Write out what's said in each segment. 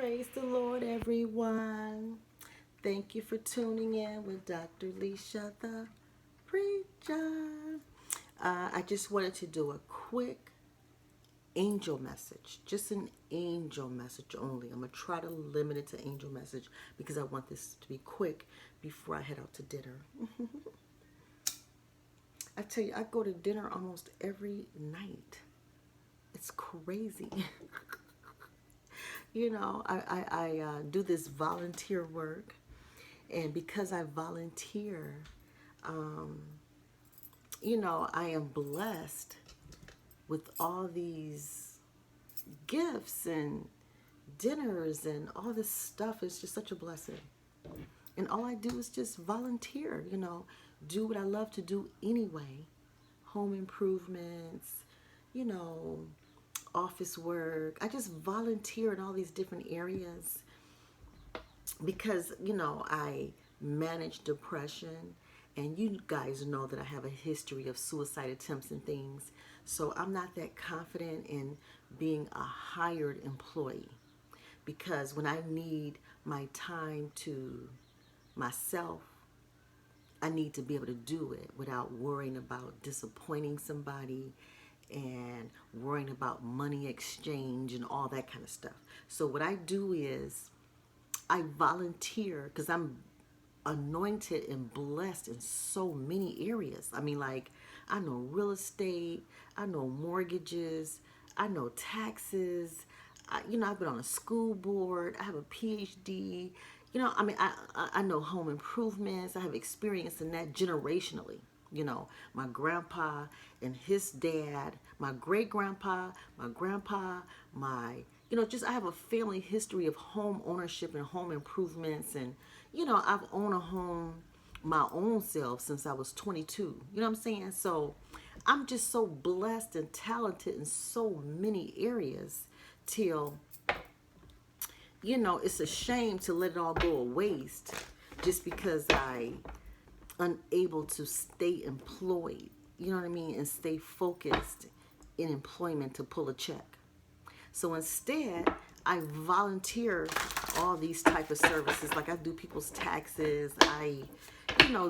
Praise the Lord, everyone. Thank you for tuning in with Dr. Leisha, the Preacher. I just wanted to do a quick angel message, just an angel message only. I'm going to try to limit it to angel message because I want this to be quick before I head out to dinner. I tell you, I go to dinner almost every night. It's crazy. I do this volunteer work, and because I volunteer, I am blessed with all these gifts and dinners and all this stuff. It's just such a blessing. And all I do is just volunteer, do what I love to do anyway. Home improvements, office work. I just volunteer in all these different areas because, I manage depression, and you guys know that I have a history of suicide attempts and things. So I'm not that confident in being a hired employee, because when I need my time to myself, I need to be able to do it without worrying about disappointing somebody and worrying about money exchange and all that kind of stuff. So what I do is I volunteer because I'm anointed and blessed in so many areas. I mean, like, I know real estate, I know mortgages, I know taxes. I've been on a school board, I have a PhD. I know home improvements. I have experience in that generationally. My grandpa and his dad, my great grandpa, my grandpa, I have a family history of home ownership and home improvements. And, I've owned a home my own self since I was 22. You know what I'm saying? So I'm just so blessed and talented in so many areas till, it's a shame to let it all go to waste just because I unable to stay employed, you know what I mean, and stay focused in employment to pull a check. So instead, I volunteer all these type of services. Like, I do people's taxes. I,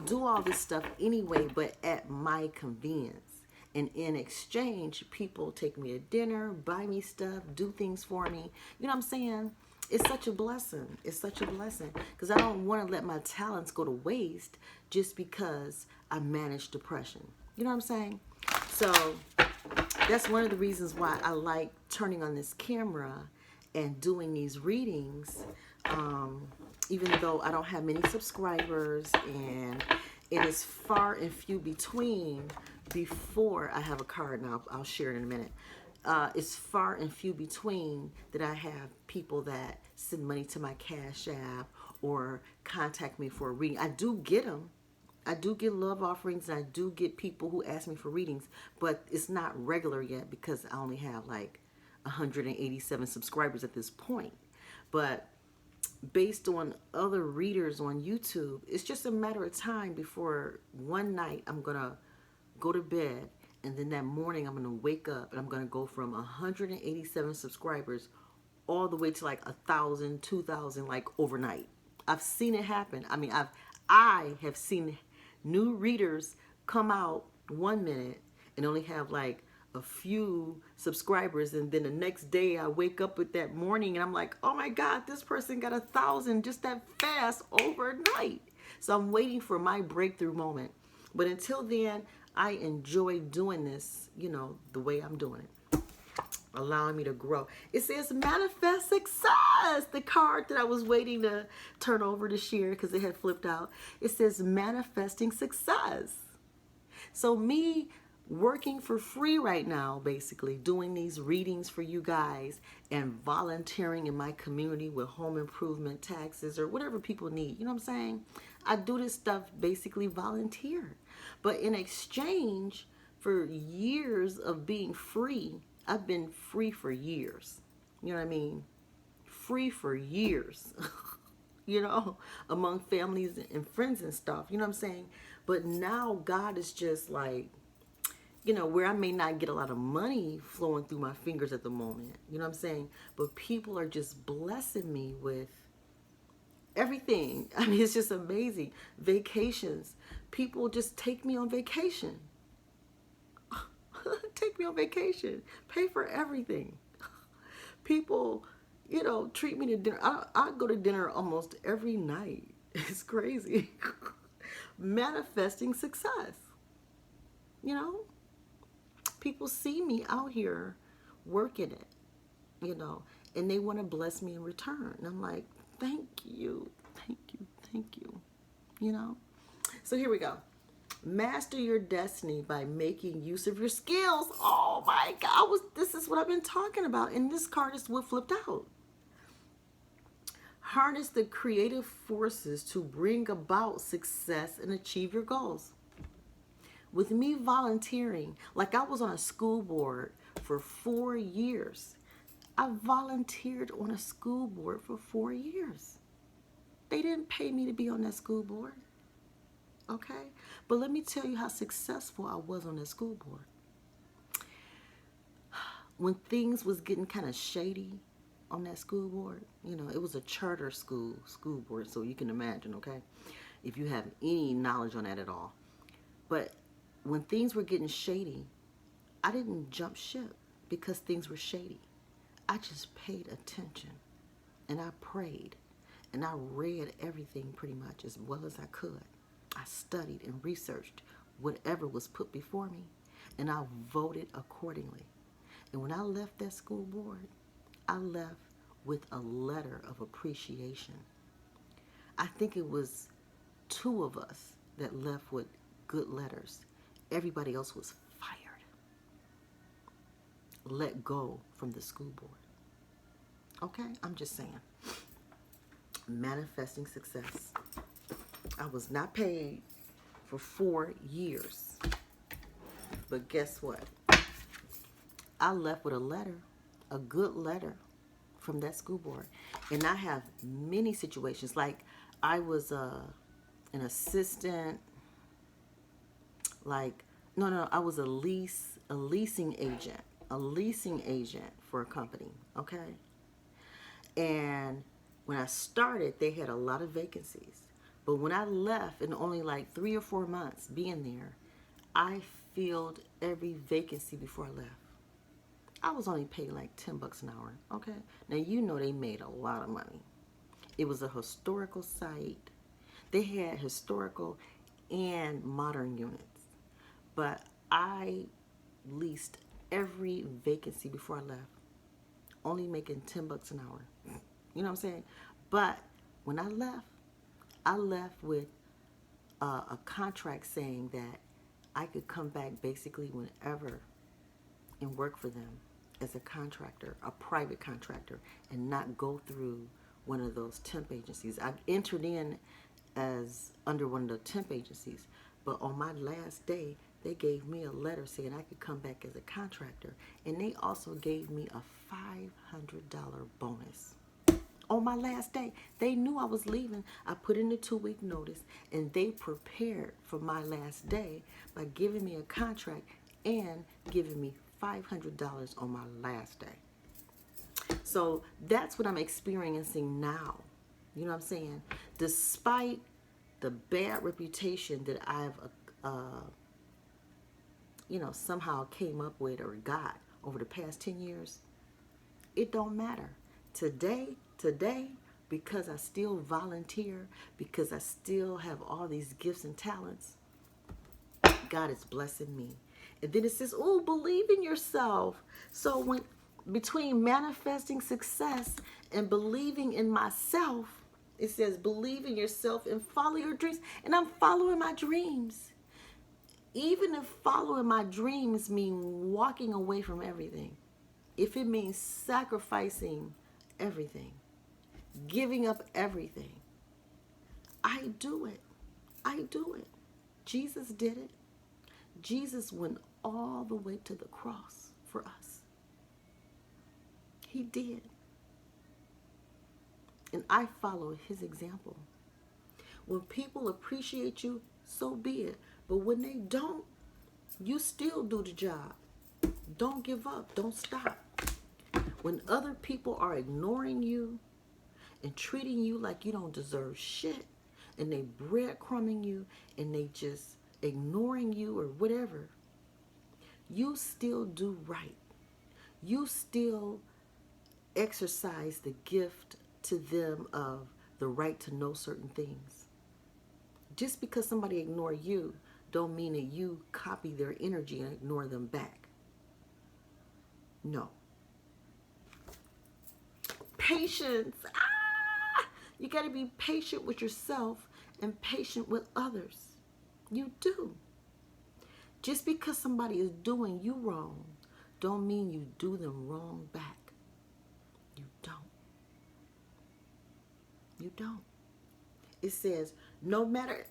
do all this stuff anyway, but at my convenience. And in exchange, people take me to dinner, buy me stuff, do things for me. You know what I'm saying? It's such a blessing. It's such a blessing because I don't want to let my talents go to waste just because I manage depression. You know what I'm saying? So that's one of the reasons why I like turning on this camera and doing these readings, even though I don't have many subscribers and it is far and few between before I have a card, and I'll share it in a minute. It's far and few between that I have people that send money to my Cash App or contact me for a reading. I do get them. I do get love offerings, and I do get people who ask me for readings, but it's not regular yet because I only have like 187 subscribers at this point. But based on other readers on YouTube, it's just a matter of time before one night I'm going to go to bed, and then that morning I'm going to wake up and I'm going to go from 187 subscribers all the way to like 1,000, 2,000, like overnight. I've seen it happen. I mean, I have seen new readers come out 1 minute and only have like a few subscribers, and then the next day I wake up with that morning and I'm like, oh my God, this person got 1,000 just that fast overnight. So I'm waiting for my breakthrough moment. But until then, I enjoy doing this, the way I'm doing it, allowing me to grow. It says manifest success, the card that I was waiting to turn over to share because it had flipped out. It says manifesting success. So me working for free right now, basically doing these readings for you guys and volunteering in my community with home improvement, taxes, or whatever people need. You know what I'm saying? I do this stuff basically volunteer. But in exchange for years of being free, I've been free for years. You know what I mean? Free for years. Among families and friends and stuff. You know what I'm saying? But now God is just like, where I may not get a lot of money flowing through my fingers at the moment. You know what I'm saying? But people are just blessing me with everything. I mean, it's just amazing. Vacations. People just take me on vacation. Take me on vacation. Pay for everything. People, treat me to dinner. I go to dinner almost every night. It's crazy. Manifesting success. People see me out here working it, and they want to bless me in return. And I'm like, thank you, thank you, thank you, So here we go. Master your destiny by making use of your skills. Oh my God, this is what I've been talking about. And this card is what flipped out. Harness the creative forces to bring about success and achieve your goals. With me volunteering, like I was on a school board for 4 years. I volunteered on a school board for 4 years. They didn't pay me to be on that school board. Okay? But let me tell you how successful I was on that school board. When things was getting kind of shady on that school board, it was a charter school board, so you can imagine, okay? If you have any knowledge on that at all. But when things were getting shady, I didn't jump ship because things were shady. I just paid attention, and I prayed, and I read everything pretty much as well as I could. I studied and researched whatever was put before me, and I voted accordingly. And when I left that school board, I left with a letter of appreciation. I think it was 2 of us that left with good letters. Everybody else was fired. Let go from the school board. Okay? I'm just saying. Manifesting success. I was not paid for 4 years. But guess what? I left with a letter, a good letter from that school board. And I have many situations. Like I was an assistant, I was a leasing agent for a company, okay? And when I started, they had a lot of vacancies. But when I left, in only like 3 or 4 months being there, I filled every vacancy before I left. I was only paid like $10 an hour, okay? Now, they made a lot of money. It was a historical site. They had historical and modern units. But I leased every vacancy before I left, only making $10 an hour. You know what I'm saying? But when I left with a contract saying that I could come back basically whenever and work for them as a contractor, a private contractor, and not go through one of those temp agencies. I entered in as under one of the temp agencies, but on my last day, they gave me a letter saying I could come back as a contractor, and they also gave me a $500 bonus. On my last day, they knew I was leaving. I put in a 2-week notice, and they prepared for my last day by giving me a contract and giving me $500 on my last day. So that's what I'm experiencing now. You know what I'm saying? Despite the bad reputation that I've, somehow came up with or got over the past 10 years, it don't matter. Today, because I still volunteer, because I still have all these gifts and talents, God is blessing me. And then it says, oh, believe in yourself. So between manifesting success and believing in myself, it says believe in yourself and follow your dreams. And I'm following my dreams. Even if following my dreams means walking away from everything, if it means sacrificing everything, giving up everything, I do it. I do it. Jesus did it. Jesus went all the way to the cross for us. He did. And I follow his example. When people appreciate you, so be it. But when they don't, You still do the job. Don't give up. Don't stop. When other people are ignoring you and treating you like you don't deserve shit, and they breadcrumbing you and they just ignoring you or whatever, you still do right. You still exercise the gift to them of the right to know certain things. Just because somebody ignore you don't mean that you copy their energy and ignore them back. No. Patience. You got to be patient with yourself and patient with others. You do. Just because somebody is doing you wrong don't mean you do them wrong back. You don't. You don't. It says, no matter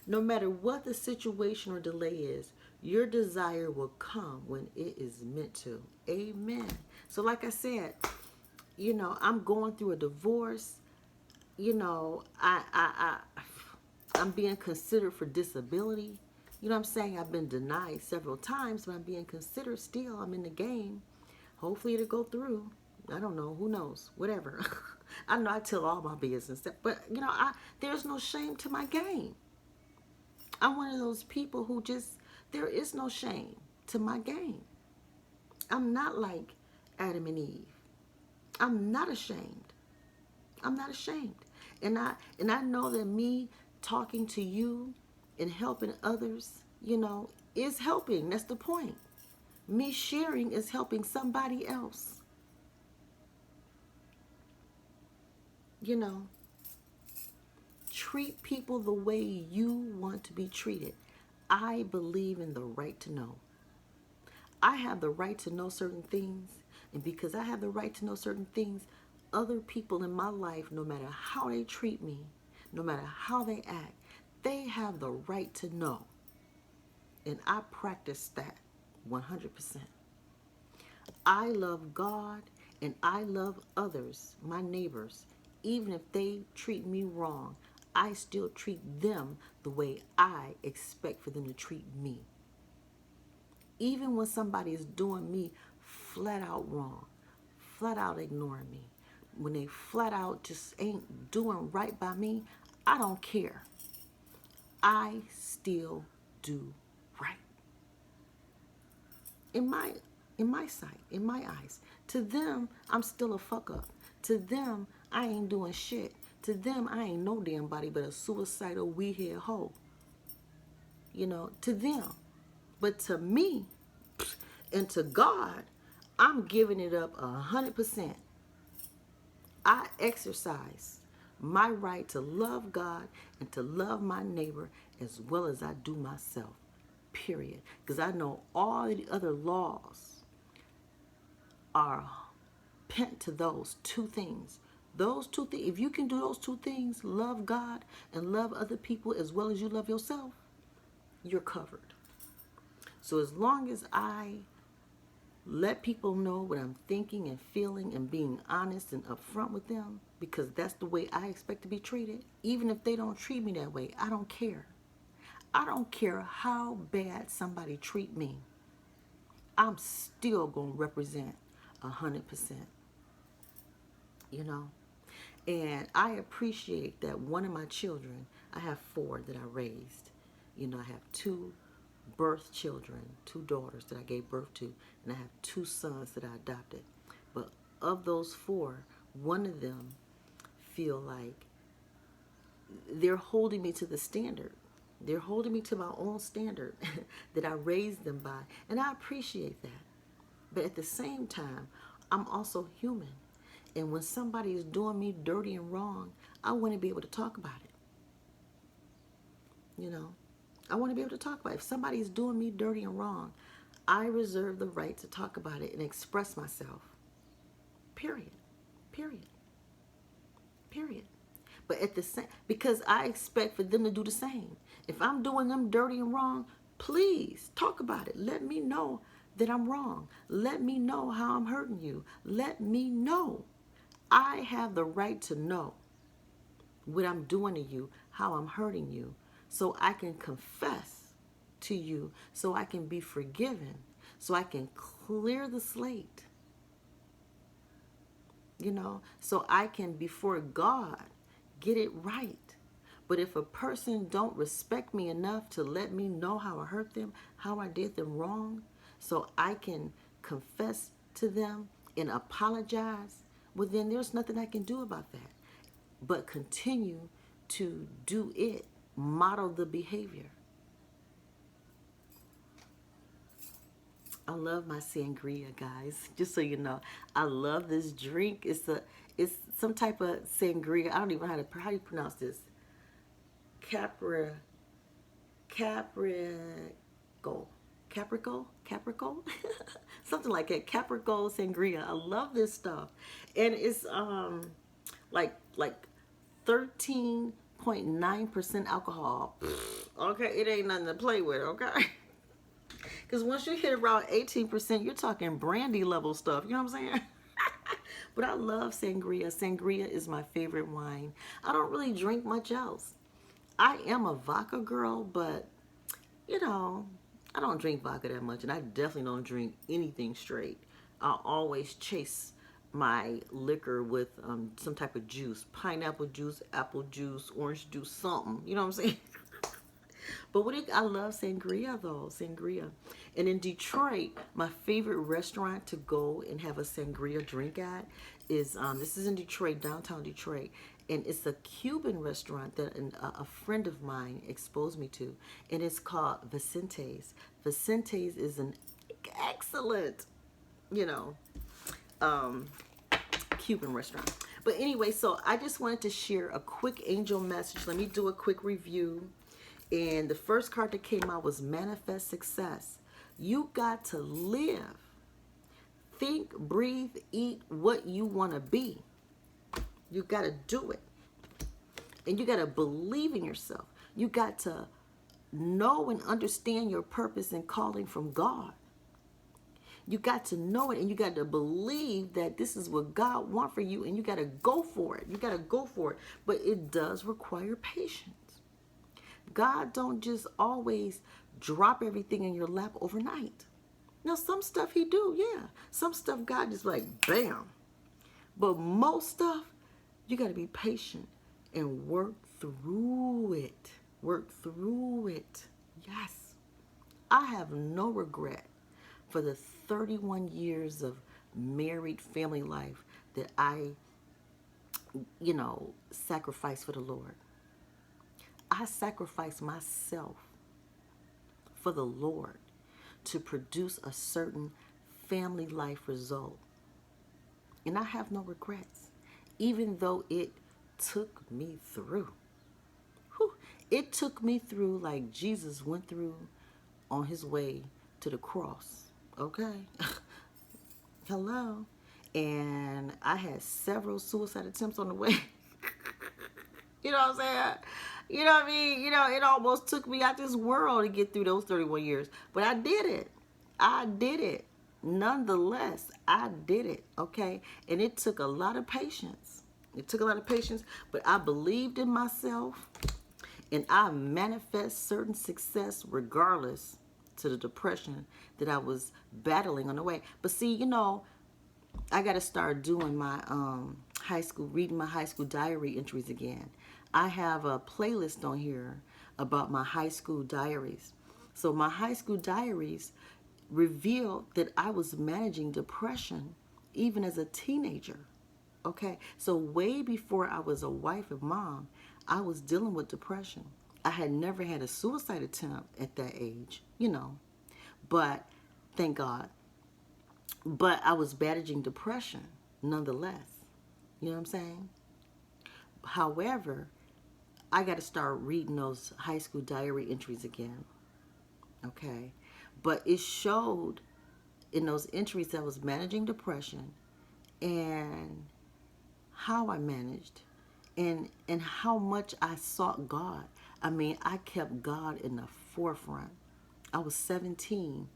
what the situation or delay is, your desire will come when it is meant to. Amen. So like I said, I'm going through a divorce. I'm being considered for disability. You know what I'm saying? I've been denied several times, but I'm being considered still. I'm in the game. Hopefully it'll go through. I don't know. Who knows? Whatever. I know I tell all my business. But, there's no shame to my game. I'm one of those people who there is no shame to my game. I'm not like Adam and Eve. I'm not ashamed. I'm not ashamed. And I know that me talking to you and helping others, is helping. That's the point. Me sharing is helping somebody else. Treat people the way you want to be treated. I believe in the right to know. I have the right to know certain things, and because I have the right to know certain things, other people in my life, no matter how they treat me, no matter how they act, they have the right to know. And I practice that 100%. I love God and I love others, my neighbors. Even if they treat me wrong, I still treat them the way I expect for them to treat me. Even when somebody is doing me flat out wrong, flat out ignoring me, when they flat out just ain't doing right by me, I don't care. I still do right. In my sight, in my eyes. To them, I'm still a fuck up. To them, I ain't doing shit. To them, I ain't no damn body but a suicidal weed-head hoe. To them. But to me and to God, I'm giving it up 100%. I exercise my right to love God and to love my neighbor as well as I do myself. Period. Because I know all the other laws are pent to those two things. Those two things, if you can do those two things, love God and love other people as well as you love yourself, you're covered. So as long as I let people know what I'm thinking and feeling and being honest and upfront with them, because that's the way I expect to be treated, even if they don't treat me that way, I don't care. I don't care how bad somebody treat me. I'm still going to represent 100%. And I appreciate that one of my children, I have 4 that I raised. I have 2 birth children, 2 daughters that I gave birth to, and I have 2 sons that I adopted. But of those 4, one of them feel like they're holding me to the standard. They're holding me to my own standard that I raised them by. And I appreciate that. But at the same time, I'm also human. And when somebody is doing me dirty and wrong, I want to be able to talk about it. I want to be able to talk about it. If somebody is doing me dirty and wrong, I reserve the right to talk about it and express myself. Period. Period. Period. But at the same, because I expect for them to do the same. If I'm doing them dirty and wrong, please talk about it. Let me know that I'm wrong. Let me know how I'm hurting you. Let me know. I have the right to know what I'm doing to you, how I'm hurting you, so I can confess to you so I can be forgiven, so I can clear the slate, so I can, before God, get it right. But if a person don't respect me enough to let me know how I hurt them, how I did them wrong, so I can confess to them and apologize, well, then there's nothing I can do about that but continue to do it, model the behavior. I love my sangria, guys. Just so you know, I love this drink. It's some type of sangria. I don't even know how do you pronounce this? Caprico, Caprico, something like that. Caprico sangria. I love this stuff, and it's like 13.9% alcohol. Okay, it ain't nothing to play with. Okay. Because once you hit around 18%, you're talking brandy level stuff. You know what I'm saying? But I love sangria. Sangria is my favorite wine. I don't really drink much else. I am a vodka girl, but, I don't drink vodka that much. And I definitely don't drink anything straight. I always chase my liquor with some type of juice. Pineapple juice, apple juice, orange juice, something. You know what I'm saying? But I love sangria though, sangria. And in Detroit, my favorite restaurant to go and have a sangria drink at is, this is in Detroit, downtown Detroit. And it's a Cuban restaurant that a friend of mine exposed me to. And it's called Vicente's. Vicente's is an excellent, Cuban restaurant. But anyway, so I just wanted to share a quick angel message. Let me do a quick review. And the first card that came out was Manifest Success. You got to live, think, breathe, eat what you want to be. You got to do it. And you got to believe in yourself. You got to know and understand your purpose and calling from God. You got to know it, and you got to believe that this is what God wants for you, and you got to go for it. You got to go for it. But it does require patience. God don't just always drop everything in your lap overnight. Now, some stuff he do, yeah. Some stuff God just like, bam. But most stuff, you got to be patient and work through it. Work through it. Yes. I have no regret for the 31 years of married family life that I, sacrificed for the Lord. I sacrificed myself for the Lord to produce a certain family life result. And I have no regrets, even though it took me through. Whew. It took me through like Jesus went through on his way to the cross. Okay? Hello? And I had several suicide attempts on the way. You know what I'm saying? You know what I mean? It almost took me out this world to get through those 31 years. But I did it. I did it. Nonetheless, I did it. Okay? And it took a lot of patience. It took a lot of patience. But I believed in myself. And I manifest certain success regardless to the depression that I was battling on the way. But see, I got to start doing my reading my high school diary entries again. I have a playlist on here about my high school diaries. So my high school diaries revealed that I was managing depression even as a teenager. Okay, so way before I was a wife and mom, I was dealing with depression. I had never had a suicide attempt at that age, but thank God. But I was managing depression nonetheless. You know what I'm saying? However, I got to start reading those high school diary entries again. Okay? But it showed in those entries that I was managing depression and how I managed and how much I sought God. I mean, I kept God in the forefront. I was 17.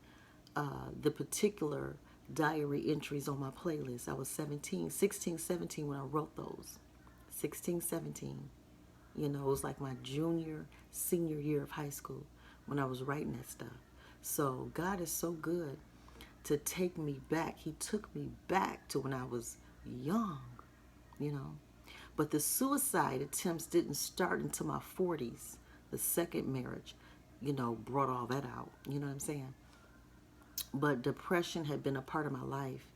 The particular diary entries on my playlist, I was 16, 17 when I wrote those. 16, 17. It was like my junior, senior year of high school when I was writing that stuff. So God is so good to take me back. He took me back to when I was young, you know. But the suicide attempts didn't start until my 40s. The second marriage, you know, brought all that out. You know what I'm saying? But depression had been a part of my life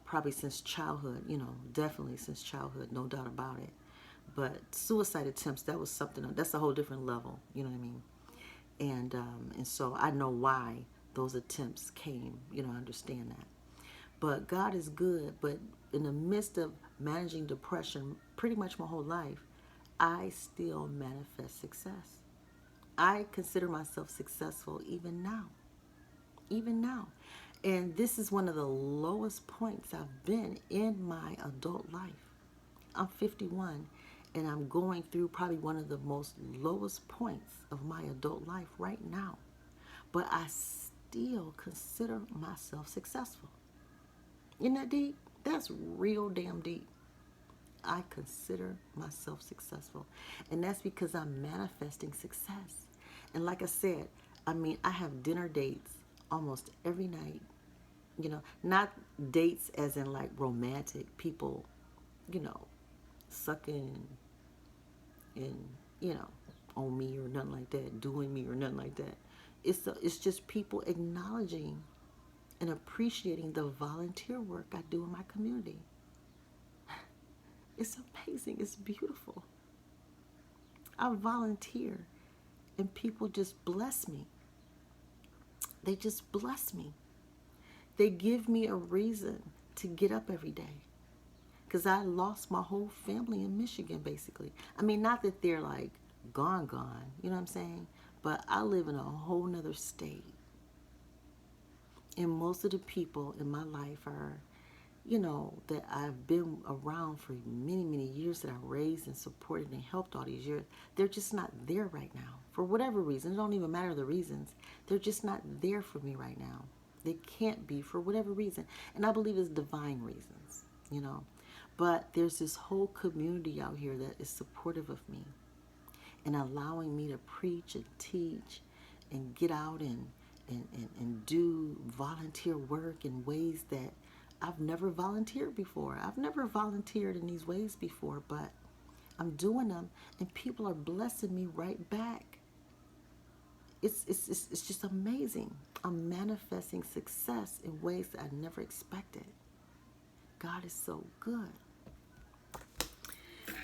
probably since childhood, you know, definitely since childhood, no doubt about it. But suicide attempts, that was something, that's a whole different level, you know what I mean? And so I know why those attempts came, you know, I understand that. But God is good, but in the midst of managing depression pretty much my whole life, I still manifest success. I consider myself successful even now. Even now. And this is one of the lowest points I've been in my adult life. I'm 51 and I'm going through probably one of the most lowest points of my adult life right now. But I still consider myself successful. Isn't that deep? That's real damn deep. I consider myself successful. And that's because I'm manifesting success. And like I said, I mean, I have dinner dates almost every night. You know, not dates as in like romantic people, you know, sucking and, you know, on me or nothing like that, doing me or nothing like that. It's just people acknowledging and appreciating the volunteer work I do in my community. It's amazing. It's beautiful. I volunteer and people just bless me. They just bless me. They give me a reason to get up every day. Because I lost my whole family in Michigan, basically. I mean, not that they're like gone, you know what I'm saying? But I live in a whole nother state. And most of the people in my life are, you know, that I've been around for many, many years, that I raised and supported and helped all these years. They're just not there right now. For whatever reason, it don't even matter the reasons. They're just not there for me right now. They can't be for whatever reason. And I believe it's divine reasons, you know. But there's this whole community out here that is supportive of me and allowing me to preach and teach and get out and do volunteer work in ways that I've never volunteered before. I've never volunteered in these ways before, but I'm doing them and people are blessing me right back. It's just amazing. I'm manifesting success in ways that I never expected. God is so good.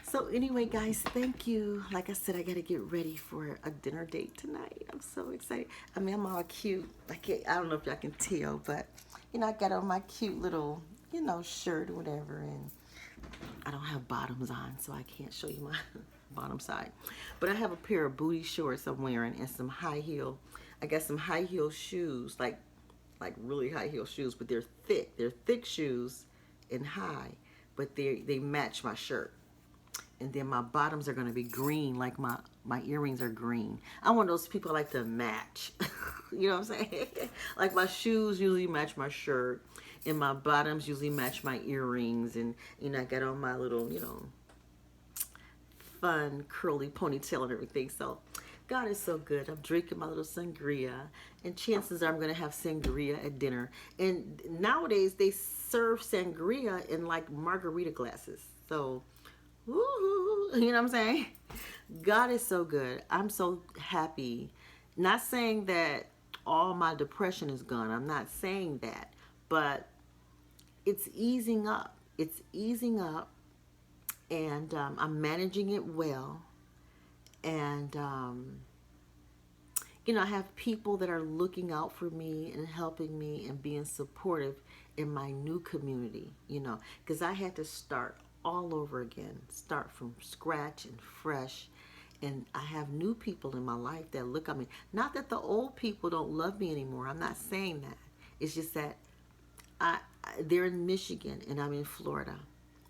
So anyway, guys, thank you. Like I said, I got to get ready for a dinner date tonight. I'm so excited. I mean, I'm all cute. I don't know if y'all can tell, but, you know, I got on my cute little, you know, shirt or whatever, and I don't have bottoms on, so I can't show you my bottom side. But I have a pair of booty shorts I'm wearing and some high heel. I got some high heel shoes, like really high heel shoes, but they're thick. They're thick shoes and high, but they match my shirt. And then my bottoms are going to be green, like my earrings are green. I'm one of those people like to match. You know what I'm saying? Like my shoes usually match my shirt, and my bottoms usually match my earrings. And, you know, I got on my little, you know, fun curly ponytail and everything. So God is so good. I'm drinking my little sangria, and chances are I'm going to have sangria at dinner. And nowadays they serve sangria in like margarita glasses. So, woo-hoo, you know what I'm saying? God is so good. I'm so happy. Not saying that all my depression is gone. I'm not saying that. But it's easing up. It's easing up. And I'm managing it well. And, you know, I have people that are looking out for me and helping me and being supportive in my new community, you know, because I had to start all over again, start from scratch and fresh. And I have new people in my life that look at me. Not that the old people don't love me anymore. I'm not saying that. It's just that they're in Michigan and I'm in Florida.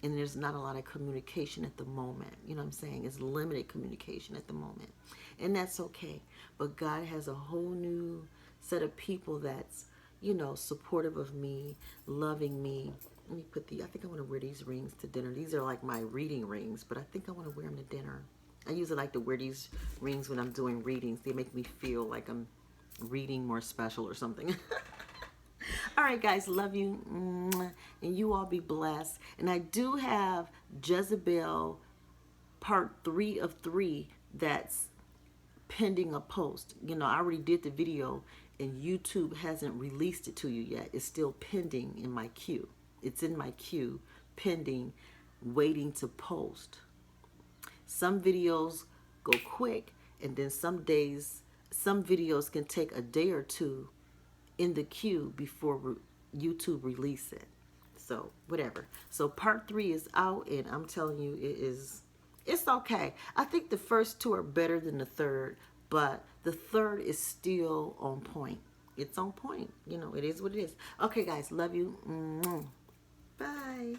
And there's not a lot of communication at the moment. You know what I'm saying? It's limited communication at the moment. And that's okay. But God has a whole new set of people that's, you know, supportive of me, loving me. Let me put I think I want to wear these rings to dinner. These are like my reading rings, but I think I want to wear them to dinner. I usually like to wear these rings when I'm doing readings. They make me feel like I'm reading more special or something. All right, guys, love you. And you all be blessed. And I do have Jezebel part 3 of 3 that's pending a post. You know, I already did the video and YouTube hasn't released it to you yet. It's still pending in my queue. It's in my queue, pending, waiting to post. Some videos go quick, and then some days, some videos can take a day or two in the queue before YouTube release it. So whatever. So part 3 is out, and I'm telling you, it's okay. I think the first 2 are better than the third, but the third is still on point. It's on point. You know, it is what it is. Okay, guys, love you. Bye.